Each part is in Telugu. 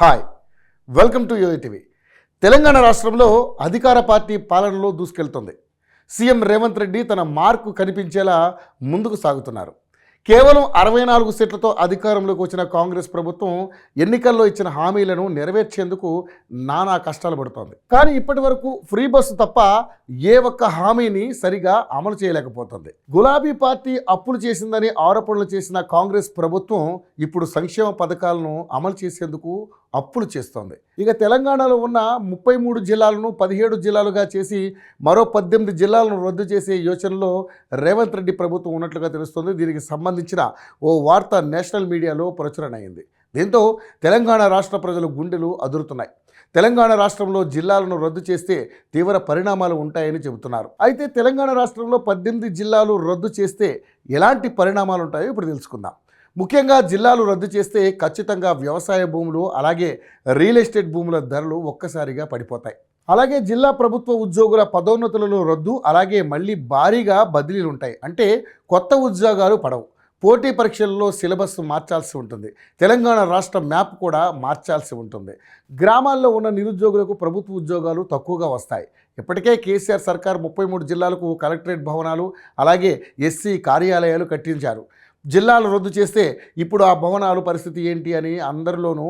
Hi, welcome to UATV. Telangana రాష్ట్రంలో అధికార పార్టీ పాలనలో దూసుకెళ్తుంది. సీఎం రేవంత్ రెడ్డి తన మార్కు కనిపించేలా ముందుకు సాగుతున్నారు. కేవలం 64 సీట్లతో అధికారంలోకి వచ్చిన కాంగ్రెస్ ప్రభుత్వం ఎన్నికల్లో ఇచ్చిన హామీలను నెరవేర్చేందుకు నానా కష్టాలు పడుతోంది. కానీ ఇప్పటి వరకు ఫ్రీ బస్సు తప్ప ఏ ఒక్క హామీని సరిగా అమలు చేయలేకపోతుంది. గులాబీ పార్టీ అప్పులు చేసిందని ఆరోపణలు చేసిన కాంగ్రెస్ ప్రభుత్వం ఇప్పుడు సంక్షేమ పథకాలను అమలు చేసేందుకు అప్పులు చేస్తోంది. ఇక తెలంగాణలో ఉన్న 33 జిల్లాలను 17 జిల్లాలుగా చేసి మరో 18 జిల్లాలను రద్దు చేసే యోచనలో రేవంత్ రెడ్డి ప్రభుత్వం ఉన్నట్లుగా తెలుస్తోంది. దీనికి సంబంధించిన ఓ వార్త నేషనల్ మీడియాలో ప్రచురణ అయింది. దీంతో తెలంగాణ రాష్ట్ర ప్రజలు గుండెలు అదురుతున్నాయి. తెలంగాణ రాష్ట్రంలో జిల్లాలను రద్దు చేస్తే తీవ్ర పరిణామాలు ఉంటాయని చెబుతున్నారు. అయితే తెలంగాణ రాష్ట్రంలో 18 జిల్లాలు రద్దు చేస్తే ఎలాంటి పరిణామాలు ఉంటాయో ఇప్పుడు తెలుసుకుందాం. ముఖ్యంగా జిల్లాలు రద్దు చేస్తే ఖచ్చితంగా వ్యవసాయ భూములు అలాగే రియల్ ఎస్టేట్ భూముల ధరలు ఒక్కసారిగా పడిపోతాయి. అలాగే జిల్లా ప్రభుత్వ ఉద్యోగుల పదోన్నతులలో రద్దు, అలాగే మళ్ళీ భారీగా బదిలీలు ఉంటాయి. అంటే కొత్త ఉద్యోగాలు పడవు. పోటీ పరీక్షల్లో సిలబస్ మార్చాల్సి ఉంటుంది. తెలంగాణ రాష్ట్ర మ్యాప్ కూడా మార్చాల్సి ఉంటుంది. గ్రామాల్లో ఉన్న నిరుద్యోగులకు ప్రభుత్వ ఉద్యోగాలు తక్కువగా వస్తాయి. ఇప్పటికే కేసీఆర్ సర్కార్ 33 జిల్లాలకు కలెక్టరేట్ భవనాలు అలాగే ఎస్సీ కార్యాలయాలు కట్టించారు. జిల్లాలు రద్దు చేస్తే ఇప్పుడు ఆ భవనాలు పరిస్థితి ఏంటి అని అందరిలోనూ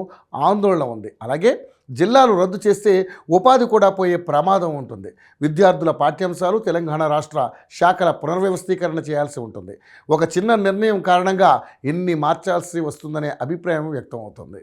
ఆందోళన ఉంది. అలాగే జిల్లాలు రద్దు చేస్తే ఉపాధి కూడా పోయే ప్రమాదం ఉంటుంది. విద్యార్థుల పాఠ్యాంశాలు తెలంగాణ రాష్ట్ర శాఖల పునర్వ్యవస్థీకరణ చేయాల్సి ఉంటుంది. ఒక చిన్న నిర్ణయం కారణంగా ఇన్ని మార్చాల్సి వస్తుందనే అభిప్రాయం వ్యక్తం అవుతుంది.